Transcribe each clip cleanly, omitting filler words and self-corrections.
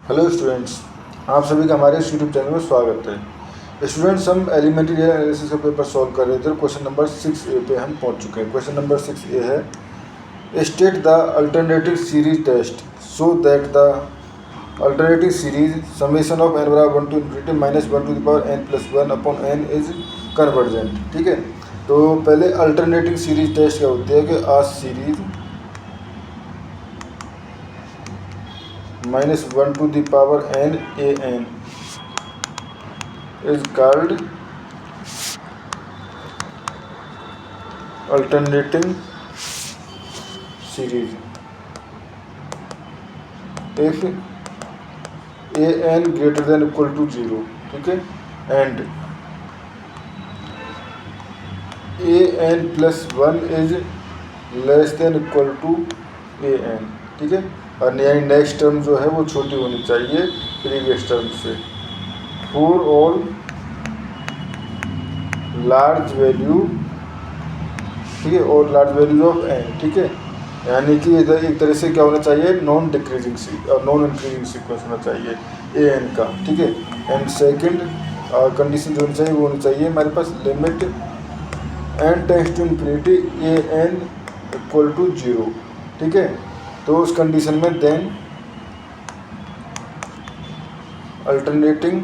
Hello students, आप सभी का हमारे इस यूट्यूब चैनल में स्वागत है। स्टूडेंट्स, हम एलिमेंट्री एनालिसिस का पेपर सॉल्व कर रहे थे। क्वेश्चन नंबर 6A पे हम पहुंच चुके हैं। क्वेश्चन नंबर 6A है, state the alternative series test so that the alternative series summation of n बराबर 1 to infinity minus 1 to the power n plus 1 upon n is convergent. ठीक है, तो पहले अल्टरनेटिव सीरीज टेस्ट क्या होती है कि आ series minus 1 to the power n a n is called alternating series if a n greater than equal to 0, ठीक है, and a n plus 1 is less than equal to a n, ठीक है। और यानी नेक्स्ट टर्म जो है वो छोटी होनी चाहिए प्रीवियस टर्म से। फॉर ऑल लार्ज वैल्यू, ठीक है, और लार्ज वैल्यू ऑफ n, ठीक है, यानी कि इधर एक तरह से क्या होना चाहिए, नॉन डिक्रीजिंग और नॉन इंक्रीजिंग सीक्वेंस होना चाहिए ए एन का, ठीक है। एंड सेकंड कंडीशन जो होनी चाहिए वो होनी चाहिए हमारे पास limit n tends to infinity a n equal to 0, ठीक है। तो उस कंडीशन में then alternating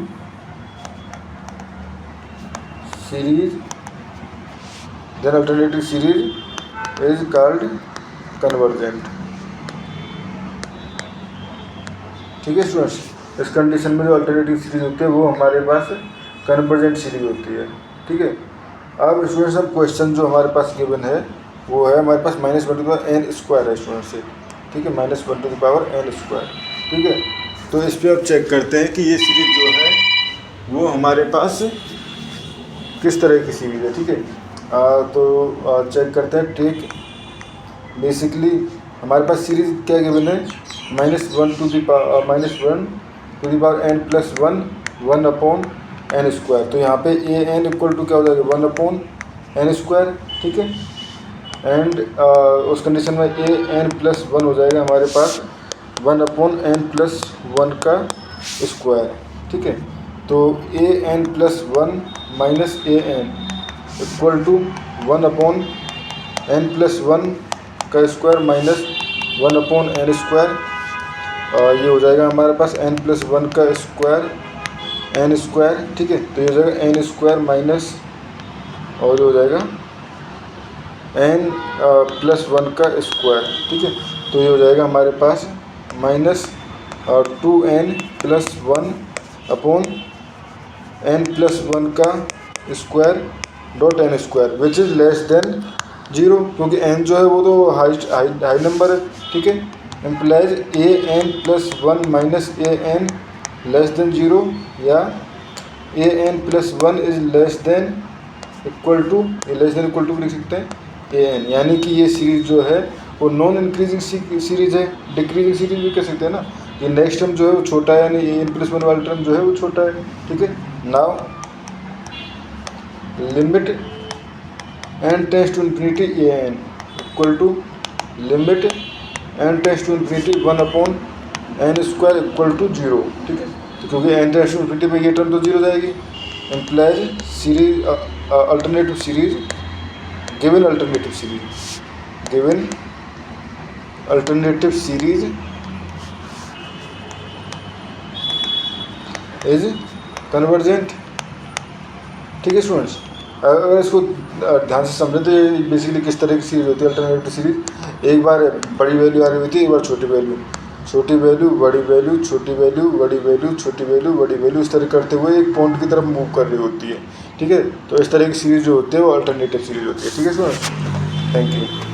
series is called convergent, ठीक है स्टूडेंट्स। इस कंडीशन में जो अल्टरनेटिव सीरीज होती है वो हमारे पास कन्वर्जेंट सीरीज होती है, ठीक है। अब स्टूडेंट्स, अब क्वेश्चन जो हमारे पास गिवन है वो है हमारे पास -1 to the power n square है स्टूडेंट्स से, ठीक है, -1 to the power n square, ठीक है। तो इस पर अब चेक करते हैं कि ये सीरीज जो है वो हमारे पास किस तरह की सीरीज है, ठीक है। तो चेक करते हैं। टेक बेसिकली हमारे पास सीरीज क्या गिवन है, -1 to the power n plus 1 upon n square. तो यहाँ पे ए एन इक्वल टू क्या हो जाएगा, 1 upon n स्क्वायर, ठीक है। एंड उस कंडीशन में ए एन प्लस 1 हो जाएगा हमारे पास 1 upon n plus 1 का स्क्वायर, ठीक है। तो a n plus 1 minus a n equal to 1 upon n plus 1 का square minus 1 upon n square. ये हो जाएगा हमारे पास n plus 1 का स्क्वायर n स्क्वायर, ठीक है। तो ये हो जाएगा n स्क्वायर माइनस, और ये हो जाएगा n plus 1 का स्क्वायर, ठीक है। तो ये हो जाएगा हमारे पास minus 2n plus 1 upon n plus 1 का square dot n square which is less than 0, क्योंकि n जो है वो तो हाई नंबर है, ठीक है। Implies a n plus 1 minus a n less than 0, या a n plus 1 is less than equal to, less than equal to लिख सकते हैं ए एन, यानी कि ये सीरीज जो है वो नॉन इंक्रीजिंग सीरीज है, डिक्रीजिंग सीरीज भी कह सकते हैं ना। ये नेक्स्ट टर्म जो है वो छोटा है, यानी ए एन प्लस 1 वाला टर्म जो है वो छोटा है, ठीक है। Now limit n tends to infinity a n equal to limit n tends to infinity 1 upon n square equal to 0, ठीक है। तो क्योंकि n टेंड्स टू इन्फिनिटी पे ये टर्म तो 0 जाएगी। Implies series alternative series given alternative series is convergent, ठीक है स्टूडेंट्स। अगर इसको ध्यान से समझें तो ये बेसिकली किस तरह की सीरीज होती है अल्टरनेटिव सीरीज। एक बार बड़ी वैल्यू आ रही होती है, एक बार छोटी वैल्यू, बड़ी वैल्यू, छोटी वैल्यू, बड़ी वैल्यू, छोटी वैल्यू, बड़ी वैल्यू, इस तरह करते हुए एक पॉइंट की तरफ मूव कर रही होती है, ठीक है। तो इस तरह की सीरीज जो होती है वो अल्टरनेटिव सीरीज होती है, ठीक है स्टूडेंट्स। Thank you.